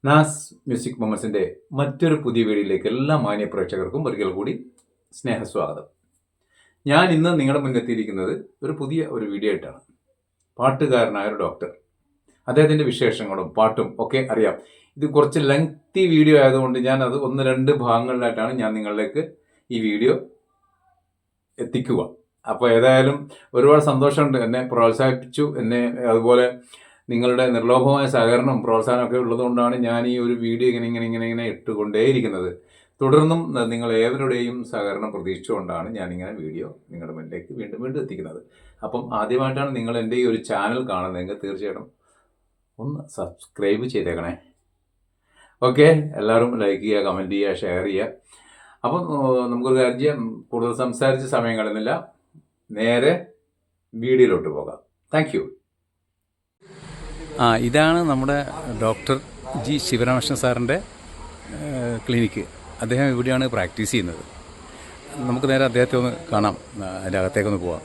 നാസ് music മൊമെന്റ്സിന്റെ മറ്റൊരു പുതിയ വീഡിയോയിലേക്ക് എല്ലാ മാന്യ പ്രേക്ഷകർക്കും ഒരിക്കൽ കൂടി സ്നേഹസ്വാഗതം. ഞാൻ ഇന്ന് നിങ്ങളുടെ മുന്നെത്തിയിരിക്കുന്നത് ഒരു വീഡിയോ ആയിട്ടാണ്. പാട്ടുകാരനായ ഒരു ഡോക്ടർ, അദ്ദേഹത്തിന്റെ വിശേഷങ്ങളും പാട്ടും ഒക്കെ അറിയാം. ഇത് കുറച്ച് ലെങ്തി വീഡിയോ ആയതുകൊണ്ട് ഞാൻ അത് 1-2 ഭാഗങ്ങളിലായിട്ടാണ് ഞാൻ നിങ്ങളിലേക്ക് ഈ വീഡിയോ എത്തിക്കുക. അപ്പോൾ ഏതായാലും ഒരുപാട് സന്തോഷമുണ്ട്. എന്നെ പ്രോത്സാഹിപ്പിച്ചു, അതുപോലെ നിങ്ങളുടെ നിർലോഭമായ സഹകരണം പ്രോത്സാഹനമൊക്കെ ഉള്ളതുകൊണ്ടാണ് ഞാൻ ഈ ഒരു വീഡിയോ ഇങ്ങനെ ഇട്ടുകൊണ്ടേയിരിക്കുന്നത്. തുടർന്നും നിങ്ങൾ ഏവരുടെയും സഹകരണം പ്രതീക്ഷിച്ചുകൊണ്ടാണ് ഞാനിങ്ങനെ വീഡിയോ നിങ്ങളുടെ മുന്നിലേക്ക് വീണ്ടും എത്തിക്കുന്നത്. അപ്പം ആദ്യമായിട്ടാണ് നിങ്ങൾ എൻ്റെ ഈ ഒരു ചാനൽ കാണുന്നതെങ്കിൽ തീർച്ചയായിട്ടും ഒന്ന് സബ്സ്ക്രൈബ് ചെയ്തേക്കണേ. ഓക്കെ, എല്ലാവരും ലൈക്ക് ചെയ്യുക, കമൻറ്റ് ചെയ്യുക, ഷെയർ ചെയ്യുക. അപ്പം നമുക്കൊരു കാര്യം ചെയ്യാം, കൂടുതൽ സംസാരിച്ച സമയം കളയുന്നില്ല, നേരെ വീഡിയോയിലോട്ട് പോകാം. Thank you. ഇതാണ് നമ്മുടെ ഡോക്ടർ ജി ശിവരാമകൃഷ്ണൻ സാറിൻ്റെ ക്ലിനിക്ക്. അദ്ദേഹം ഇവിടെയാണ് പ്രാക്ടീസ് ചെയ്യുന്നത്. നമുക്ക് നേരെ അദ്ദേഹത്തെ ഒന്ന് കാണാം, അതിൻ്റെ അകത്തേക്കൊന്ന് പോവാം.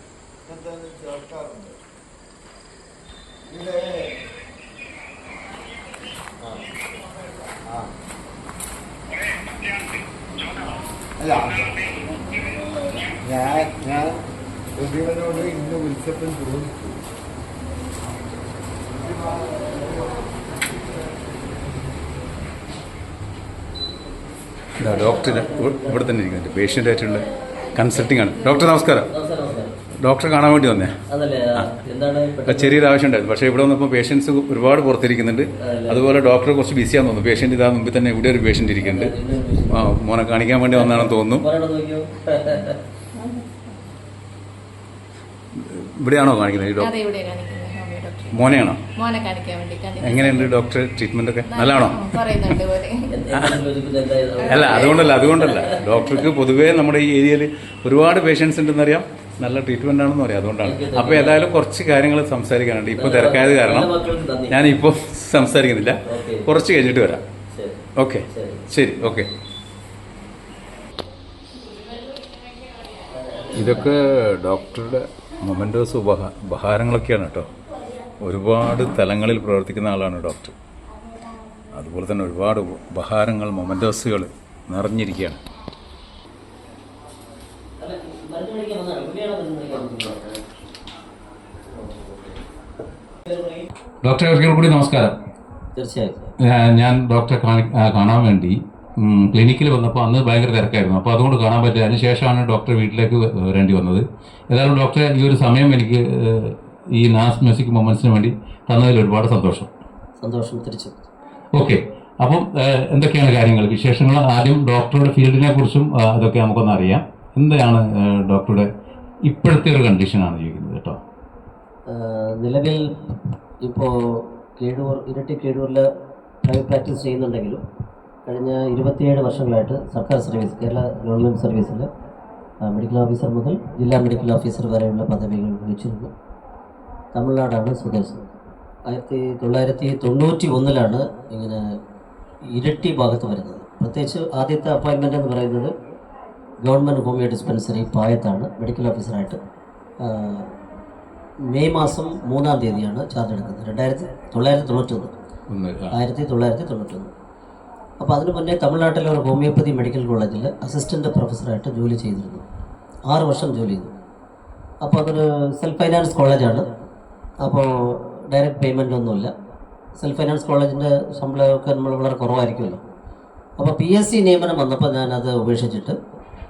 ഞാൻ പ്രതികളോട് ഇന്ന് വിളിച്ചപ്പോൾ ചോദിച്ചു. ഡോക്ടർ ഇവിടെ തന്നെ ഇരിക്കുന്നുണ്ട്, പേഷ്യൻ്റായിട്ടുള്ള കൺസൾട്ടിംഗ് ആണ്. ഡോക്ടർ നമസ്കാരം. ഡോക്ടറെ കാണാൻ വേണ്ടി വന്നേ. ചെറിയൊരു ആവശ്യം ഉണ്ടായിരുന്നു, പക്ഷേ ഇവിടെ വന്നപ്പോൾ പേഷ്യൻസ് ഒരുപാട് പുറത്തിരിക്കുന്നുണ്ട്. അതുപോലെ ഡോക്ടർ കുറച്ച് ബിസിയാന്ന് തോന്നുന്നു. പേഷ്യൻ്റ് ഇതാ മുമ്പിൽ തന്നെ ഇവിടെ ഒരു പേഷ്യൻ്റ് ഇരിക്കുന്നുണ്ട്. മോനെ കാണിക്കാൻ വേണ്ടി വന്നാണെന്ന് തോന്നുന്നു. ഇവിടെയാണോ കാണിക്കുന്നത് ഈ ഡോക്ടർ? മോനെയാണോ? എങ്ങനെയുണ്ട് ഡോക്ടർ ട്രീറ്റ്മെന്റ് ഒക്കെ? നല്ലതാണോ? അതുകൊണ്ടല്ല ഡോക്ടർക്ക് പൊതുവേ നമ്മുടെ ഈ ഏരിയയിൽ ഒരുപാട് പേഷ്യൻസ് ഉണ്ടെന്നറിയാം, നല്ല ട്രീറ്റ്മെന്റ് ആണെന്ന് പറയാം. അതുകൊണ്ടാണ്. അപ്പോൾ ഏതായാലും കുറച്ച് കാര്യങ്ങൾ സംസാരിക്കാനുണ്ട്. ഇപ്പോൾ തിരക്കായത് കാരണം ഞാനിപ്പോൾ സംസാരിക്കുന്നില്ല, കുറച്ച് കഴിഞ്ഞിട്ട് വരാം. ഓക്കെ, ശരി. ഓക്കെ. ഇതൊക്കെ ഡോക്ടറുടെ മൊമെന്റോസ് ഉപഹാരങ്ങളൊക്കെയാണ് കേട്ടോ. ഒരുപാട് തലങ്ങളിൽ പ്രവർത്തിക്കുന്ന ആളാണ് ഡോക്ടർ. അതുപോലെ തന്നെ ഒരുപാട് ഉപഹാരങ്ങൾ, മൊമെന്റോസുകൾ നിറഞ്ഞിരിക്കുകയാണ്. ഡോക്ടറെ ഒരിക്കൽ കൂടി നമസ്കാരം. തീർച്ചയായും. ഞാൻ ഡോക്ടറെ കാണാൻ വേണ്ടി ക്ലിനിക്കിൽ വന്നപ്പോൾ അന്ന് ഭയങ്കര തിരക്കായിരുന്നു, അപ്പോൾ അതുകൊണ്ട് കാണാൻ പറ്റില്ല. അതിനുശേഷമാണ് ഡോക്ടർ വീട്ടിലേക്ക് വരേണ്ടി വന്നത്. ഏതായാലും ഡോക്ടറെ ഈ ഒരു സമയം എനിക്ക് ഈ നാസ് മ്യൂസിക് മൊമെന്റ്സിന് വേണ്ടി തന്നതിൽ ഒരുപാട് സന്തോഷം. തിരിച്ചു. ഓക്കെ, അപ്പം എന്തൊക്കെയാണ് കാര്യങ്ങൾ, വിശേഷങ്ങൾ? ആദ്യം ഡോക്ടറുടെ ഫീൽഡിനെ കുറിച്ചും അതൊക്കെ നമുക്കൊന്ന് അറിയാം. എന്താണ് ഡോക്ടറുടെ ഇപ്പോഴത്തെ ഒരു കണ്ടീഷനാണ് ചോദിക്കുന്നത് കേട്ടോ. നിലവിൽ ഇപ്പോൾ ഇരട്ടി കീഴൂരിൽ പ്രൈവറ്റ് പ്രാക്ടീസ് ചെയ്യുന്നുണ്ടെങ്കിലും കഴിഞ്ഞ 27 വർഷങ്ങളായിട്ട് സർക്കാർ സർവീസ്, കേരള ഗവൺമെൻറ് സർവീസിൽ മെഡിക്കൽ ഓഫീസർ മുതൽ ജില്ലാ മെഡിക്കൽ ഓഫീസർ വരെയുള്ള പദവികൾ വഹിച്ചിരുന്നു. തമിഴ്നാടാണ് സ്വദേശം. 1991 ഇങ്ങനെ ഇരട്ടി ഭാഗത്ത് വരുന്നത്. പ്രത്യേകിച്ച് ആദ്യത്തെ അപ്പോയിൻമെൻ്റ് എന്ന് പറയുന്നത് ഗവൺമെൻറ് ഹോമിയോ ഡിസ്പെൻസറി പായത്താണ്. മെഡിക്കൽ ഓഫീസറായിട്ട് മെയ് മാസം 3-ാം തീയതിയാണ് ചാർജ് എടുക്കുന്നത്. 1991. അപ്പോൾ അതിനു മുന്നേ തമിഴ്നാട്ടിലെ ഒരു ഹോമിയോപ്പതി മെഡിക്കൽ കോളേജിൽ അസിസ്റ്റൻ്റ് പ്രൊഫസറായിട്ട് ജോലി ചെയ്തിരുന്നു. 6 വർഷം ജോലി ചെയ്തു. അപ്പോൾ അതൊരു സെൽഫ് ഫൈനാൻസ് കോളേജാണ്. അപ്പോൾ ഡയറക്റ്റ് പേയ്മെൻ്റ് ഒന്നുമില്ല. സെൽഫ് ഫൈനാൻസ് കോളേജിൻ്റെ ശമ്പളമൊക്കെ നമ്മൾ വളരെ കുറവായിരിക്കുമല്ലോ. അപ്പോൾ PSC നിയമനം വന്നപ്പോൾ ഞാനത് ഉപേക്ഷിച്ചിട്ട്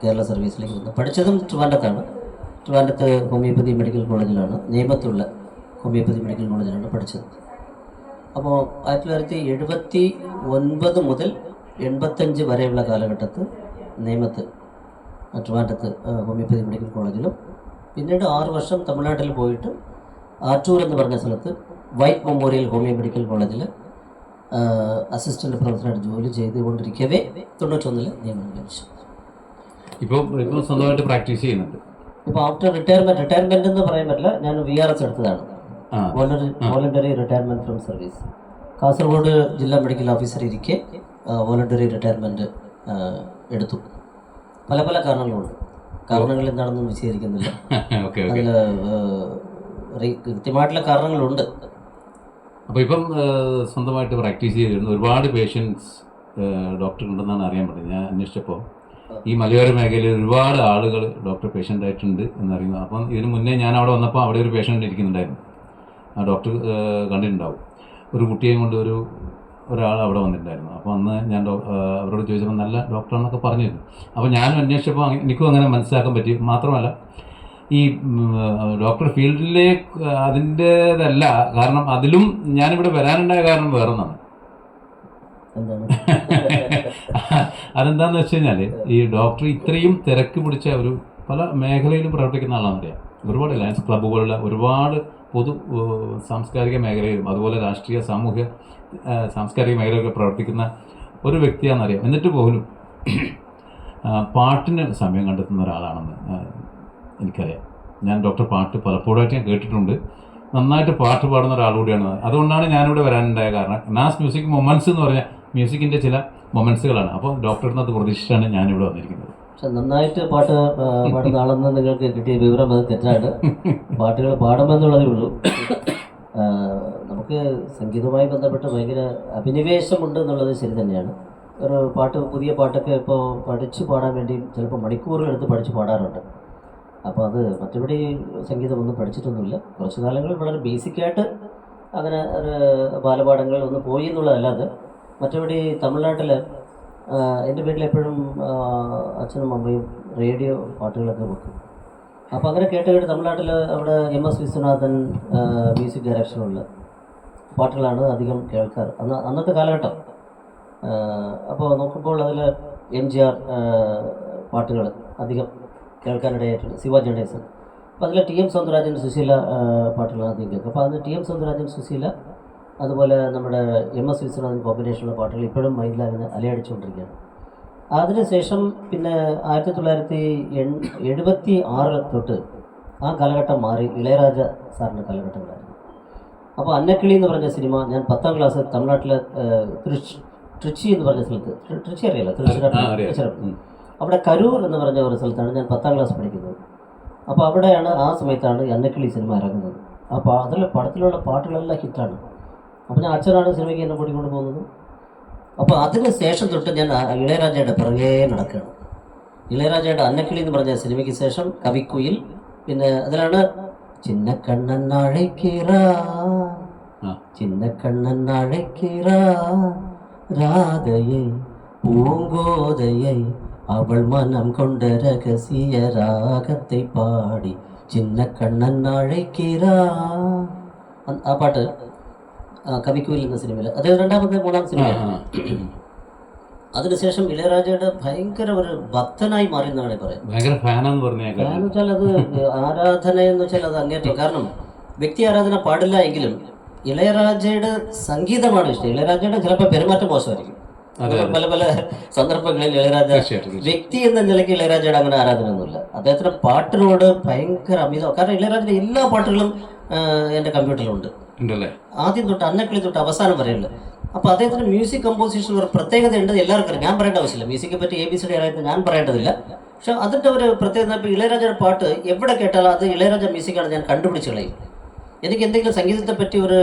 കേരള സർവീസിലേക്ക് വന്നു. പഠിച്ചതും ട്രിവാൻഡ്രത്താണ്. ട്രിവാൻഡ്രത്ത് ഹോമിയോപ്പതി മെഡിക്കൽ കോളേജിലാണ്, നേമത്തുള്ള ഹോമിയോപ്പതി മെഡിക്കൽ കോളേജിലാണ് പഠിച്ചത്. അപ്പോൾ 1979 മുതൽ 85 വരെയുള്ള കാലഘട്ടത്ത് നേമത്ത്, ട്രിവാൻഡ്രത്ത് ഹോമിയോപ്പതി മെഡിക്കൽ കോളേജിലും, പിന്നീട് 6 വർഷം തമിഴ്നാട്ടിൽ പോയിട്ട് ആറ്റൂർ എന്ന് പറഞ്ഞ സ്ഥലത്ത് വൈറ്റ് മെമ്മോറിയൽ ഹോമിയോ മെഡിക്കൽ കോളേജിൽ അസിസ്റ്റൻ്റ് പ്രൊഫസറായിട്ട് ജോലി ചെയ്തുകൊണ്ടിരിക്കവേ 91 നിയമനം ലഭിച്ചു. ഇപ്പോൾ സ്വന്തമായിട്ട് പ്രാക്ടീസ് ചെയ്യുന്നുണ്ട്. ഇപ്പോൾ ആഫ്റ്റർ റിട്ടയർമെൻറ്റ് എന്ന് പറയാൻ പറ്റില്ല, ഞാൻ VRS എടുത്തതാണ്, voluntary retirement from service. Kasaragod ജില്ലാ മെഡിക്കൽ ഓഫീസർ ഇരിക്കെ വോളണ്ടറി റിട്ടയർമെൻറ്റ് എടുത്തു. പല കാരണങ്ങളുണ്ട്. കാരണങ്ങൾ എന്താണെന്നും വിശദീകരിക്കുന്നില്ല. അതിൽ കൃത്യമായിട്ടുള്ള കാരണങ്ങളുണ്ട്. അപ്പോൾ ഇപ്പം സ്വന്തമായിട്ട് പ്രാക്ടീസ് ചെയ്തിരുന്നു. ഒരുപാട് പേഷ്യൻസ് ഡോക്ടർ ഉണ്ടെന്നാണ് അറിയാൻ പറ്റുന്നത്. ഞാൻ അന്വേഷിച്ചപ്പോൾ ഈ മലയോര മേഖലയിൽ ഒരുപാട് ആളുകൾ ഡോക്ടർ പേഷ്യൻ്റ് ആയിട്ടുണ്ട് എന്നറിയുന്നു. അപ്പം ഇതിന് മുന്നേ ഞാൻ അവിടെ വന്നപ്പോൾ അവിടെ ഒരു പേഷ്യൻ്റ് ഇരിക്കുന്നുണ്ടായിരുന്നു. ആ ഡോക്ടർ കണ്ടിട്ടുണ്ടാവും. ഒരു കുട്ടിയെയും കൊണ്ട് ഒരാൾ അവിടെ വന്നിട്ടുണ്ടായിരുന്നു. അപ്പോൾ അന്ന് ഞാൻ അവരോട് ചോദിച്ചപ്പോൾ നല്ല ഡോക്ടറാണെന്നൊക്കെ പറഞ്ഞിരുന്നു. അപ്പോൾ ഞാനും അന്വേഷിച്ചപ്പോൾ എനിക്കും അങ്ങനെ മനസ്സിലാക്കാൻ പറ്റി. മാത്രമല്ല ഈ ഡോക്ടർ ഫീൽഡിലേക്ക് അതിൻ്റേതല്ല, കാരണം അതിലും ഞാനിവിടെ വരാനുണ്ടായ കാരണം വേറൊന്നാണ്. അതെന്താണെന്ന് വെച്ച് കഴിഞ്ഞാൽ ഈ ഡോക്ടർ ഇത്രയും തിരക്ക് പിടിച്ച പല മേഖലയിലും പ്രവർത്തിക്കുന്ന ആളാണെന്നറിയാം. ഒരുപാട് ലയൺസ് ക്ലബ്ബ് പോലുള്ള ഒരുപാട് പൊതു സാംസ്കാരിക മേഖലയിലും അതുപോലെ രാഷ്ട്രീയ സാംസ്കാരിക മേഖലയിലൊക്കെ പ്രവർത്തിക്കുന്ന ഒരു വ്യക്തിയാണെന്നറിയാം. എന്നിട്ട് പോലും പാട്ടിന് സമയം കണ്ടെത്തുന്ന ഒരാളാണെന്ന് എനിക്കറിയാം. ഞാൻ ഡോക്ടർ പാട്ട് പലപ്പോഴായിട്ട് ഞാൻ കേട്ടിട്ടുണ്ട്. നന്നായിട്ട് പാട്ട് പാടുന്ന ഒരാൾ കൂടിയാണ്. അതുകൊണ്ടാണ് ഞാനിവിടെ വരാനുണ്ടായ കാരണം. നാസ് മ്യൂസിക് മൊമെൻറ്റ്സ് എന്ന് പറഞ്ഞാൽ മ്യൂസിക്കിൻ്റെ ചില മൊമെൻറ്റ്സുകളാണ്. അപ്പോൾ ഡോക്ടറിന് അത് പ്രതീക്ഷിച്ചാണ് ഞാനിവിടെ വന്നിരിക്കുന്നത്. പക്ഷെ നന്നായിട്ട് പാട്ട് പാടുന്ന ആളെന്ന് നിങ്ങൾക്ക് കിട്ടിയ വിവരം അത് തെറ്റാണ്. പാട്ടുകൾ പാടുമെന്നുള്ളതേ ഉള്ളൂ. നമുക്ക് സംഗീതവുമായി ബന്ധപ്പെട്ട് ഭയങ്കര അഭിനിവേശമുണ്ട് എന്നുള്ളത് ശരി തന്നെയാണ്. ഒരു പുതിയ പാട്ടൊക്കെ ഇപ്പോൾ പഠിച്ചു പാടാൻ വേണ്ടി ചിലപ്പോൾ മണിക്കൂറുകളെടുത്ത് പഠിച്ച് പാടാറുണ്ട്. അപ്പോൾ അത് മറ്റെവിടെ സംഗീതമൊന്നും പഠിച്ചിട്ടൊന്നുമില്ല. കുറച്ച് കാലങ്ങളിൽ വളരെ ബേസിക്കായിട്ട് അങ്ങനെ ഒരു ബാലപാഠങ്ങൾ ഒന്ന് പോയി എന്നുള്ളതല്ലാതെ മറ്റെവിടെ തമിഴ്നാട്ടിൽ എൻ്റെ വീട്ടിലെപ്പോഴും അച്ഛനും അമ്മയും റേഡിയോ പാട്ടുകളൊക്കെ വെക്കും. അപ്പോൾ അങ്ങനെ കേട്ട് തമിഴ്നാട്ടിൽ അവിടെ MS വിശ്വനാഥൻ മ്യൂസിക് ഡയറക്ഷനുള്ള പാട്ടുകളാണ് അധികം കേൾക്കാറ് അന്നത്തെ കാലഘട്ടം. അപ്പോൾ നോക്കുമ്പോൾ അതിൽ MGR പാട്ടുകൾ അധികം കേൾക്കാനിടയായിട്ടുണ്ട്, ശിവാജി ഗണേശൻ. അപ്പോൾ അതിൽ TM സൗന്ദരരാജൻ, സുശീല പാട്ടുകളാണ് അധികം കേൾക്കുക. അപ്പോൾ അതിന് TM സൗന്ദരരാജൻ, സുശീല, അതുപോലെ നമ്മുടെ MS വിശ്വനാഥൻ കോമ്പിനേഷനുള്ള പാട്ടുകൾ ഇപ്പോഴും മൈൻഡിലങ്ങനെ അലയടിച്ചുകൊണ്ടിരിക്കുകയാണ്. അതിനുശേഷം പിന്നെ 1976 തൊട്ട് ആ കാലഘട്ടം മാറി ഇളയരാജ സാറിൻ്റെ കാലഘട്ടങ്ങളായിരുന്നു. അപ്പോൾ അന്നക്കിളി എന്ന് പറഞ്ഞ സിനിമ ഞാൻ 10ാം ക്ലാസ് തമിഴ്നാട്ടിലെ ട്രിച്ചി എന്ന് പറഞ്ഞ സ്ഥലത്ത്, ട്രിച്ചി അറിയാലോ, തൃശ്ശൂർ, അവിടെ കരൂർ എന്ന് പറഞ്ഞ ഒരു സ്ഥലത്താണ് ഞാൻ 10ാം ക്ലാസ് പഠിക്കുന്നത്. അപ്പോൾ അവിടെയാണ് ആ സമയത്താണ് അന്നക്കിളി സിനിമ ഇറങ്ങുന്നത്. അപ്പോൾ അതിൽ പടത്തിലുള്ള പാട്ടുകളെല്ലാം ഹിറ്റാണ്. അപ്പോൾ ഞാൻ അച്ഛനാണ് സിനിമയ്ക്ക് എന്നെ കൂട്ടിക്കൊണ്ട് പോകുന്നത്. അപ്പോൾ അതിന് ശേഷം തൊട്ട് ഞാൻ ഇളയരാജയുടെ പിറകെ നടക്കുകയാണ്. ഇളയരാജയുടെ അന്നക്കിളി എന്ന് പറഞ്ഞ സിനിമയ്ക്ക് ശേഷം കവിക്കുയിൽ, പിന്നെ അതിലാണ് ചിന്നക്കണ്ണൻ അഴയ്ക്കിറ രാധയെ പൂങ്കോതയെ അവൾ മനം കൊണ്ട രഹസ്യ രാഗത്തെ പാടി ചിന്നക്കണ്ണൻ അഴയ്ക്കിറ. ആ പാട്ട് കവിക്കുയിൽ എന്ന സിനിമയിൽ, അത് 2ാമത്തെ 3ാം സിനിമയാണ്. അതിനുശേഷം ഇളയരാജയുടെ ഭയങ്കര ഒരു ഭക്തനായി മാറി എന്നാണ് പറയുന്നത്. ഫാനെന്ന് വെച്ചാൽ അത് ആരാധന എന്ന് വെച്ചാൽ അത് അങ്ങേറ്റം. കാരണം വ്യക്തി ആരാധന പാടില്ല എങ്കിലും ഇളയരാജയുടെ സംഗീതമാണ് ഇഷ്ടം. ഇളയരാജയുടെ ചിലപ്പോൾ പെരുമാറ്റം മോശമായിരിക്കും. പല പല സന്ദർഭങ്ങളിൽ ഇളയരാജ വ്യക്തി എന്ന നിലയ്ക്ക് ഇളയരാജയുടെ അങ്ങനെ ആരാധന ഒന്നുമില്ല. അദ്ദേഹത്തിന്റെ പാട്ടിനോട് ഭയങ്കര അമിതം. കാരണം ഇളയരാജയുടെ എല്ലാ പാട്ടുകളും എൻ്റെ കമ്പ്യൂട്ടറിലുണ്ട്, ആദ്യം തൊട്ട് അന്നക്കിളി തൊട്ട് അവസാനം വരെയുണ്ട്. അപ്പോൾ അദ്ദേഹത്തിന്റെ മ്യൂസിക് കമ്പോസിഷൻ ഒരു പ്രത്യേകത ഉണ്ട്, എല്ലാവർക്കും ഞാൻ പറയേണ്ട ആവശ്യമില്ല. മ്യൂസിക്കെ പറ്റി ABCD ആയിട്ട് ഞാൻ പറയേണ്ടതില്ല. പക്ഷെ അതിൻ്റെ ഒരു പ്രത്യേകത, ഇപ്പോൾ ഇളയരാജയുടെ പാട്ട് എവിടെ കേട്ടാലും അത് ഇളയരാജ മ്യൂസിക്കാണ് ഞാൻ കണ്ടുപിടിച്ച് കളയും. എനിക്ക് എന്തെങ്കിലും സംഗീതത്തെ പറ്റി ഒരു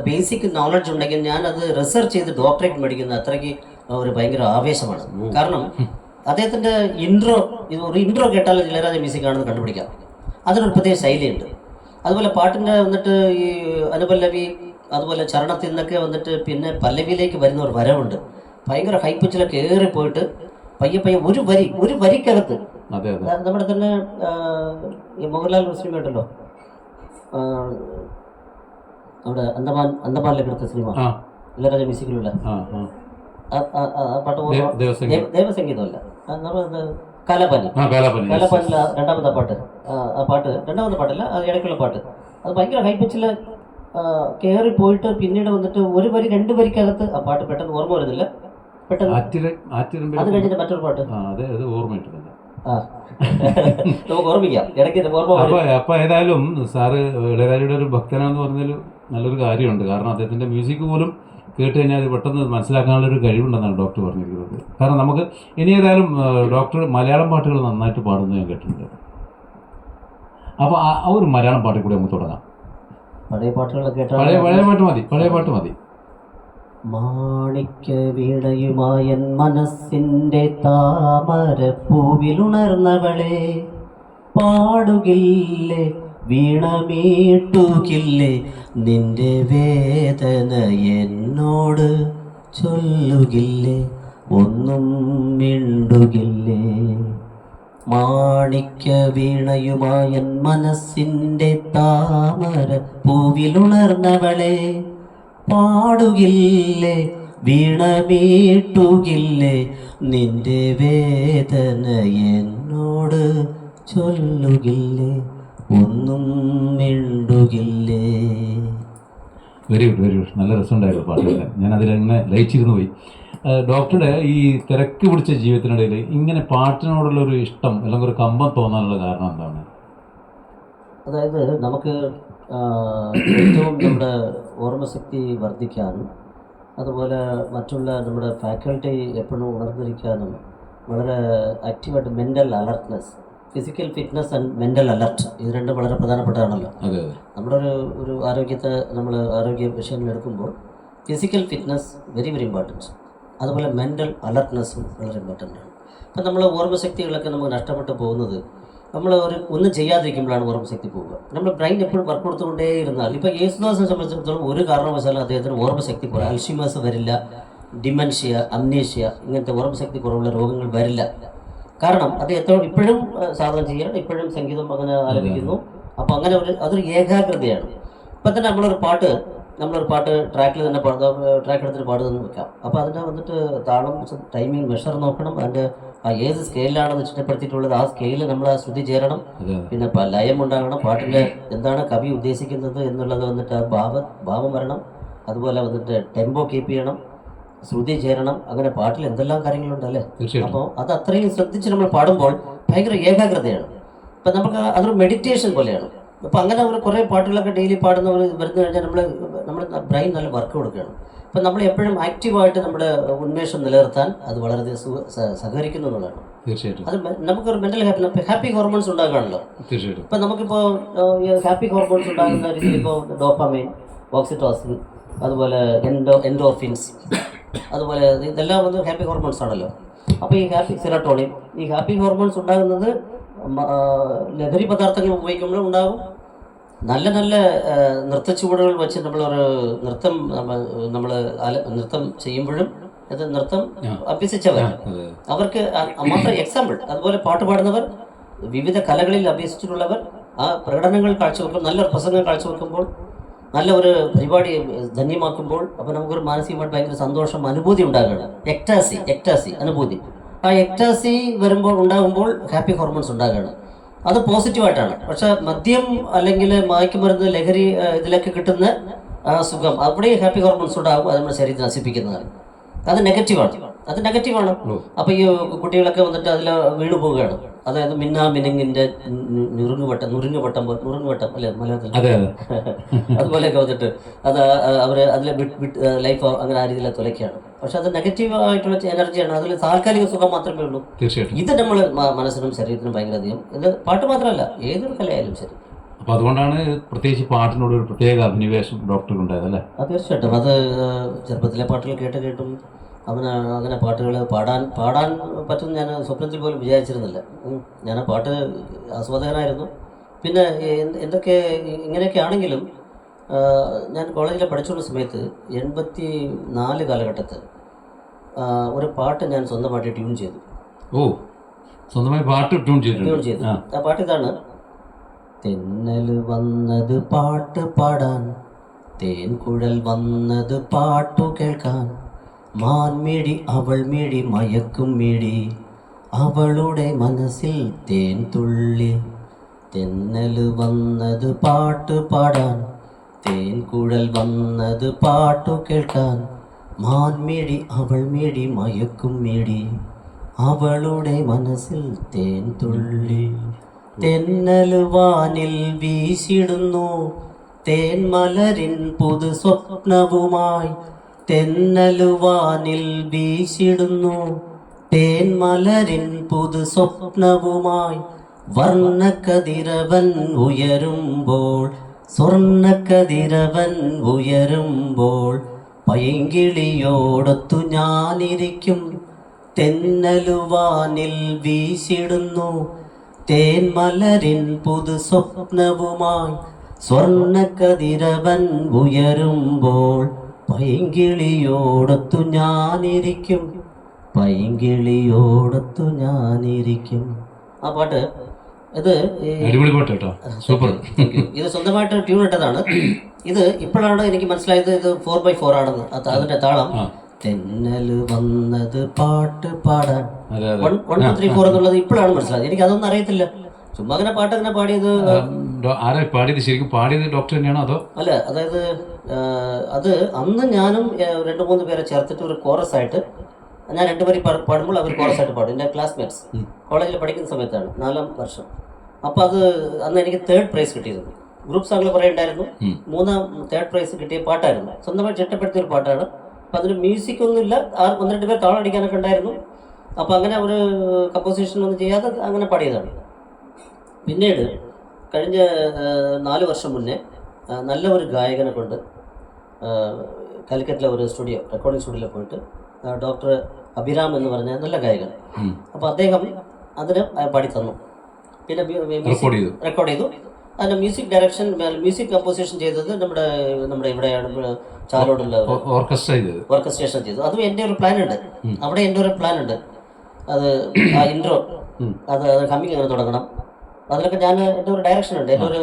ബേസിക് നോളജ് ഉണ്ടെങ്കിൽ ഞാൻ അത് റിസർച്ച് ചെയ്ത് ഡോക്ടറേറ്റ് മേടിക്കുന്ന അത്രയ്ക്ക് ഒരു ഭയങ്കര ആവേശമാണ്. കാരണം അദ്ദേഹത്തിൻ്റെ ഒരു ഇൻട്രോ കേട്ടാൽ ഇളയരാജ മ്യൂസിക്കാണെന്ന് കണ്ടുപിടിക്കാം. അതിനൊരു പ്രത്യേക ശൈലിയുണ്ട്. അതുപോലെ പാട്ടിൻ്റെ വന്നിട്ട് ഈ അനുപല്ലവി, അതുപോലെ ചരണത്തിൽ നിന്നൊക്കെ വന്നിട്ട് പിന്നെ പല്ലവിയിലേക്ക് വരുന്ന ഒരു വരവുണ്ട്. ഭയങ്കര ഹൈ പിച്ചിലൊക്കെ ഏറിപ്പോയിട്ട് പയ്യെ ഒരു വരിക്കകത്ത് നമ്മുടെ തന്നെ ഈ മോഹൻലാൽ മുസ്ലിം ഉണ്ടല്ലോ, അവിടെ അന്തമാനിലേക്ക് എടുത്ത സിനിമ ഇളയരാജ മ്യൂസിക്കിലുള്ള പാട്ട് ദേവസംഗീതമല്ല, കാലാപാനിയിലെ 2ാമത്തെ പാട്ട്. ആ പാട്ട് 2ാമത്തെ പാട്ടല്ല, അത് ഇടയ്ക്കുള്ള പാട്ട്. അത് ഭയങ്കര ഹൈ പിച്ചിൽ കയറി പോയിട്ട് പിന്നീട് വന്നിട്ട് ഒരു വരി 2 വരിക്കകത്ത് ആ പാട്ട് പെട്ടെന്ന് ഓർമ്മ വരുന്നില്ല. പെട്ടെന്ന് അത് കഴിഞ്ഞിട്ട് മറ്റൊരു പാട്ട് നമുക്ക് ഓർമ്മിക്കാം ഇടയ്ക്ക് ഓർമ്മ. അപ്പൊ ഏതായാലും സാറ് ഇളയരാജയുടെ ഒരു ഭക്തനാന്ന് പറഞ്ഞാൽ നല്ലൊരു കാര്യമുണ്ട്. കാരണം അദ്ദേഹത്തിന്റെ മ്യൂസിക് പോലും കേട്ട് കഴിഞ്ഞാൽ അത് പെട്ടെന്ന് മനസ്സിലാക്കാനുള്ളൊരു കഴിവുണ്ടെന്നാണ് ഡോക്ടർ പറഞ്ഞിരിക്കുന്നത്. കാരണം നമുക്ക് ഇനി ഏതായാലും ഡോക്ടർ മലയാളം പാട്ടുകൾ നന്നായിട്ട് പാടുന്നത് ഞാൻ കേട്ടിട്ടുണ്ട്. അപ്പോൾ ആ ഒരു മലയാളം പാട്ടിൽ കൂടി നമുക്ക് തുടങ്ങാം. പഴയ പാട്ടുകളൊക്കെ പഴയ കേട്ടാൽ പഴയ പാട്ട് മതി. മാണിക്യ വീണയുമായൻ മനസ്സിൻ്റെ താമരപ്പൂവിലുണർന്നവളെ പാടുകില്ലേ വീണമീട്ടുകില്ലേ നിന്റെ വേദന എന്നോട് ചൊല്ലുകില്ലേ ഒന്നും മിണ്ടുകില്ലേ. മാണിക്യ വീണയുമായൻ മനസ്സിൻ്റെ താമര പൂവിലുണർന്നവളെ പാടുകില്ലേ വീണമീട്ടുകില്ലേ നിന്റെ വേദന എന്നോട് ചൊല്ലുകില്ലേ ഒന്നും മിണ്ടുകില്ലേ. Very good, very good. നല്ല രസമുണ്ടായിരുന്നു പാട്ടുകൾ. ഞാൻ അതിലങ്ങനെ ലയിച്ചിരുന്നു പോയി. ഡോക്ടറുടെ ഈ തിരക്ക് പിടിച്ച ജീവിതത്തിനിടയിൽ ഇങ്ങനെ പാട്ടിനോടുള്ള ഒരു ഇഷ്ടം അല്ലെങ്കിൽ ഒരു കമ്പം തോന്നാനുള്ള കാരണം എന്താണ്? അതായത് നമുക്ക് ഏറ്റവും നമ്മുടെ ഓർമ്മശക്തി വർദ്ധിക്കാനും അതുപോലെ മറ്റുള്ള നമ്മുടെ ഫാക്കൽറ്റി എപ്പോഴും ഉണർന്നിരിക്കാനും വളരെ ആക്റ്റീവായിട്ട് mental alertness, physical fitness and mental alert, ഇത് രണ്ടും വളരെ പ്രധാനപ്പെട്ടതാണല്ലോ. നമ്മുടെ ഒരു ആരോഗ്യത്തെ നമ്മൾ ആരോഗ്യ വിഷയങ്ങൾ എടുക്കുമ്പോൾ physical fitness very very important, അതുപോലെ മെൻ്റൽ അലർട്ട്നെസ്സും വളരെ ഇമ്പോർട്ടൻ്റ് ആണ്. അപ്പം നമ്മൾ ഓർമ്മശക്തികളൊക്കെ നമുക്ക് നഷ്ടപ്പെട്ടു പോകുന്നത് നമ്മൾ ഒന്നും ചെയ്യാതിരിക്കുമ്പോഴാണ് ഓർമ്മശക്തി പോവുക. നമ്മൾ ബ്രെയിൻ എപ്പോഴും വർക്ക് കൊടുത്തുകൊണ്ടേ ഇരുന്നാൽ, ഇപ്പോൾ യേശുദാസിനെ സംബന്ധിച്ചിടത്തോളം ഒരു കാരണവശാലും അദ്ദേഹത്തിന് ഓർമ്മശക്തി കുറവ്, അൽഷിമേഴ്സ് വരില്ല, ഡിമെൻഷ്യ, അംനേഷ്യ ഇങ്ങനത്തെ ഓർമ്മശക്തി കുറവുള്ള രോഗങ്ങൾ വരില്ല. കാരണം അദ്ദേഹത്തോട് ഇപ്പോഴും സാധനം ചെയ്യുകയാണ്, ഇപ്പോഴും സംഗീതം അങ്ങനെ ആലപിക്കുന്നു. അപ്പോൾ അങ്ങനെ അതൊരു ഏകാഗ്രതയാണ്. ഇപ്പം തന്നെ നമ്മളൊരു പാട്ട് ട്രാക്കിൽ തന്നെ ട്രാക്ക് എടുത്തിട്ട് പാടുതെന്ന് വെക്കാം. അപ്പോൾ അതിൻ്റെ വന്നിട്ട് താളം, ടൈമിങ്, മെഷർ നോക്കണം, അതിൻ്റെ ഏത് സ്കെയിലാണെന്ന് ചിട്ടപ്പെടുത്തിയിട്ടുള്ളത് ആ സ്കെയിൽ നമ്മൾ ആ ശ്രുതി ചേരണം. പിന്നെ ലയം ഉണ്ടാകണം, പാട്ടിൻ്റെ എന്താണ് കവി ഉദ്ദേശിക്കുന്നത് എന്നുള്ളത് വന്നിട്ട് ആ ഭാവം വരണം. അതുപോലെ വന്നിട്ട് ടെമ്പോ കീപ്പ് ചെയ്യണം, ശ്രുതി ചേരണം. അങ്ങനെ പാട്ടിൽ എന്തെല്ലാം കാര്യങ്ങളുണ്ടല്ലേ. അപ്പോൾ അത് അത്രയും ശ്രദ്ധിച്ച് നമ്മൾ പാടുമ്പോൾ ഭയങ്കര ഏകാഗ്രതയാണ്. ഇപ്പം നമുക്ക് അതൊരു മെഡിറ്റേഷൻ പോലെയാണ്. അപ്പോൾ അങ്ങനെ കുറേ പാട്ടുകളൊക്കെ ഡെയിലി പാടുന്നവർ വരുന്നു കഴിഞ്ഞാൽ നമ്മുടെ ബ്രെയിൻ നല്ല വർക്ക് കൊടുക്കുകയാണ്. അപ്പം നമ്മൾ എപ്പോഴും ആക്റ്റീവായിട്ട് നമ്മുടെ ഉന്മേഷം നിലനിർത്താൻ അത് വളരെയധികം സഹകരിക്കുന്നു എന്നുള്ളതാണ്. തീർച്ചയായിട്ടും അത് നമുക്കൊരു മെൻ്റൽ ഹാപ്പി ഹോർമോൺസ് ഉണ്ടാകുകയാണല്ലോ. തീർച്ചയായിട്ടും. ഇപ്പം നമുക്കിപ്പോൾ ഹാപ്പി ഹോർമോൺസ് ഉണ്ടാകുന്ന രീതിയിൽ ഇപ്പോൾ ഡോപ്പാമൈൻ, ഓക്സിറ്റോസിൻ, അതുപോലെ എൻഡോർഫിൻസ്, അതുപോലെ ഇതെല്ലാം വന്ന് ഹാപ്പി ഹോർമോൺസ് ആണല്ലോ. അപ്പോൾ ഈ സെറോട്ടോണിൻ, ഈ ഹാപ്പി ഹോർമോൺസ് ഉണ്ടാകുന്നത് ലഹരി പദാർത്ഥങ്ങൾ ഉപയോഗിക്കുമ്പോഴും ഉണ്ടാകും. നല്ല നല്ല നൃത്തച്ചുവടുകൾ വെച്ച് നമ്മളൊരു നൃത്തം ചെയ്യുമ്പോഴും അത് നൃത്തം അഭ്യസിച്ചവർ അവർക്ക് മാത്രം എക്സാമ്പിൾ. അതുപോലെ പാട്ട് പാടുന്നവർ, വിവിധ കലകളിൽ അഭ്യസിച്ചിട്ടുള്ളവർ ആ പ്രകടനങ്ങൾ കാഴ്ചവെക്കും, നല്ല പ്രസംഗം കാഴ്ചവെക്കുമ്പോൾ, നല്ല ഒരു പരിപാടി ധന്യമാക്കുമ്പോൾ അപ്പോൾ നമുക്കൊരു മാനസികമായിട്ട് ഭയങ്കര സന്തോഷം, അനുഭൂതി ഉണ്ടാകുകയാണ്. എക്ടാസി അനുഭൂതി. ആ എക്ടാസി ഉണ്ടാകുമ്പോൾ ഹാപ്പി ഹോർമോൺസ് ഉണ്ടാകുകയാണ്. അത് പോസിറ്റീവായിട്ടാണ്. പക്ഷെ മദ്യം അല്ലെങ്കിൽ മയക്കുമരുന്ന്, ലഹരി ഇതിലൊക്കെ കിട്ടുന്ന സുഖം, അവിടെ ഹാപ്പി ഹോർമോൺസ് ഉണ്ടാകും. അത് നമ്മുടെ ശരീരത്തെ നശിപ്പിക്കുന്നതാണ്. അത് നെഗറ്റീവാണ്. അപ്പോൾ ഈ കുട്ടികളൊക്കെ വന്നിട്ട് അതിൽ വീണു പോവുകയാണ്. അതായത് മിന്നിങ്ങിൻ്റെ നുറുങ്ങുവട്ടം അല്ലേ മലയാളത്തിൽ, അതുപോലെയൊക്കെ വന്നിട്ട് അത് അവർ അതിലെ ലൈഫ് അങ്ങനെ ആ രീതിയിൽ തുലയ്ക്കുകയാണ്. പക്ഷെ അത് നെഗറ്റീവായിട്ടുള്ള എനർജിയാണ്. അതിൽ താൽക്കാലിക സുഖം മാത്രമേ ഉള്ളൂ. ഇത് നമ്മൾ മനസ്സിനും ശരീരത്തിനും ഭയങ്കര അധികം. ഇത് പാട്ട് മാത്രമല്ല, ഏതൊരു കലയായാലും ശരി. അപ്പോൾ അതുകൊണ്ടാണ് പ്രത്യേകിച്ച് പാട്ടിനോട് ഒരു പ്രത്യേക അഭിനിവേശം ഡോക്ടർക്ക് ഉണ്ടായതല്ലേ? തീർച്ചയായിട്ടും. അത് ചെറുപ്പത്തിലെ പാട്ടുകൾ കേട്ടും അങ്ങനെ പാട്ടുകൾ പാടാൻ പറ്റും ഞാൻ സ്വപ്നത്തിൽ പോലും വിചാരിച്ചിരുന്നില്ല. ഞാൻ പാട്ട് ആസ്വാദകനായിരുന്നു. പിന്നെ എന്തൊക്കെ ഇങ്ങനെയൊക്കെ ആണെങ്കിലും ഞാൻ കോളേജിൽ പഠിച്ചുള്ള സമയത്ത് 84 കാലഘട്ടത്തിൽ ഒരു പാട്ട് ഞാൻ സ്വന്തമായിട്ട് ട്യൂൺ ചെയ്തു. സ്വന്തമായി പാട്ട് ട്യൂൺ ചെയ്തു. ആ പാട്ട് ഇതാണ്: തെന്നൽ വന്നത് പാട്ട് പാടാൻ, തേൻകുഴൽ വന്നത് പാട്ടു കേൾക്കാൻ, മാൻമിഴി അവൾ മിഴി മയക്കും മിഴി, അവളുടെ മനസ്സിൽ തേൻ തുള്ളി. തെന്നൽ വന്നത് പാട്ട് പാടാൻ, തേൻകുഴൽ വന്നത് പാട്ടു കേൾക്കാൻ, മാൻമിഴി അവൾ മിഴി മയക്കും മിഴി, അവളുടെ മനസ്സിൽ തേൻ തുള്ളി. തെന്നൽ വാനിൽ വീശിടുന്നു തേൻമലരിൻ പുതു സ്വപ്നവുമായി, തെന്നൽ വാനിൽ വീശിടുന്നു തേൻമലരിൻ പുതു സ്വപ്നവുമായി, വർണ്ണക്കതിരവൻ ഉയരുമ്പോൾ സ്വർണ്ണക്കതിരവൻ ഉയരുമ്പോൾ പൈങ്കിളിയോടൊത്തു ഞാനിരിക്കും. തെന്നലുവാനിൽ വീശിടുന്നു തേൻമലരിൻ പുതു സ്വപ്നവുമായി. സ്വർണ്ണക്കതിരവൻ ഉയരുമ്പോൾ പൈങ്കിളിയോടൊത്തു ഞാനിരിക്കും, പൈങ്കിളിയോടൊത്തു ഞാനിരിക്കും. ആ പാട്ട് ഇത് അടിപൊളി പാട്ട് കേട്ടോ, സൂപ്പർ. ഇത് സ്വന്തമായിട്ട് ട്യൂൺ ഇട്ടതാണ്. ഇത് ഇപ്പോഴാണ് എനിക്ക് മനസ്സിലായത് ഇത് 4/4 ആണെന്ന്. അതിന്റെ താളം തെന്നൽ വന്നത് പാട്ട് പാടാൻ 1 2 3 4 എന്നുള്ളത് ഇപ്പോഴാണ് മനസ്സിലായത്. എനിക്ക് അതൊന്നും അറിയത്തില്ല. ചുമ്മാ അങ്ങനെ പാട്ട് അങ്ങനെ പാടിയത്. ആരാ പാടിയത്? ശരിക്കും പാടിയത് ഡോക്ടർ തന്നെയാണോ അതോ? അല്ല, അതായത് അത് അന്ന് ഞാനും 2-3 പേരെ ചേർത്തിട്ട് ഒരു കോറസ് ആയിട്ട്, ഞാൻ 2 പേര് പാടുമ്പോൾ അവർ കോറസ് ആയിട്ട് പാടും. എൻ്റെ ക്ലാസ്മേറ്റ്സ് കോളേജിൽ പഠിക്കുന്ന സമയത്താണ്, 4ാം വർഷം. അപ്പോൾ അത് അന്ന് എനിക്ക് 3rd പ്രൈസ് കിട്ടിയിരുന്നു. ഗ്രൂപ്പ് സോങ്ങിൽ കുറേ ഉണ്ടായിരുന്നു. 3ാം 3rd പ്രൈസ് കിട്ടിയ പാട്ടായിരുന്നു. സ്വന്തമായി ചിട്ടപ്പെടുത്തിയ ഒരു പാട്ടാണ്. അപ്പം അതിന് മ്യൂസിക് ഒന്നുമില്ല, 1-2 പേർ താളടിക്കാനൊക്കെ ഉണ്ടായിരുന്നു. അപ്പോൾ അങ്ങനെ ഒരു കമ്പോസിഷൻ ഒന്നും ചെയ്യാതെ അങ്ങനെ പാടിയതാണ്. പിന്നീട് കഴിഞ്ഞ 4 വർഷം മുന്നേ നല്ല ഒരു ഗായകനെ കൊണ്ട് കാലിക്കറ്റിലെ ഒരു സ്റ്റുഡിയോ, റെക്കോർഡിംഗ് സ്റ്റുഡിയോയിൽ പോയിട്ട് ഡോക്ടർ അഭിരാം എന്ന് പറഞ്ഞ നല്ല ഗായകൻ. അപ്പോൾ അദ്ദേഹം അതിന് പാടി തന്നു. പിന്നെ റെക്കോർഡ് ചെയ്തു. അതിൻ്റെ മ്യൂസിക് ഡയറക്ഷൻ, മ്യൂസിക് കമ്പോസിഷൻ ചെയ്തത് നമ്മുടെ ഇവിടെയാണ് ചാലോടുള്ള ഓർക്കസ്ട്രേഷൻ ചെയ്തു. അതും എൻ്റെ ഒരു പ്ലാൻ ഉണ്ട്. അവിടെ എൻ്റെ ഒരു പ്ലാൻ ഉണ്ട്. അത് ആ ഇൻട്രോ അത് കമ്മിങ് അങ്ങനെ തുടങ്ങണം. അതിലൊക്കെ ഞാൻ എൻ്റെ ഒരു ഡയറക്ഷൻ ഉണ്ട്. എൻ്റെ ഒരു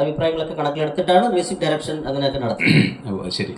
അഭിപ്രായങ്ങളൊക്കെ കണക്കിലെടുത്തിട്ടാണ് മ്യൂസിക് ഡയറക്ഷൻ അങ്ങനെയൊക്കെ നടത്തുന്നത്. ശരി.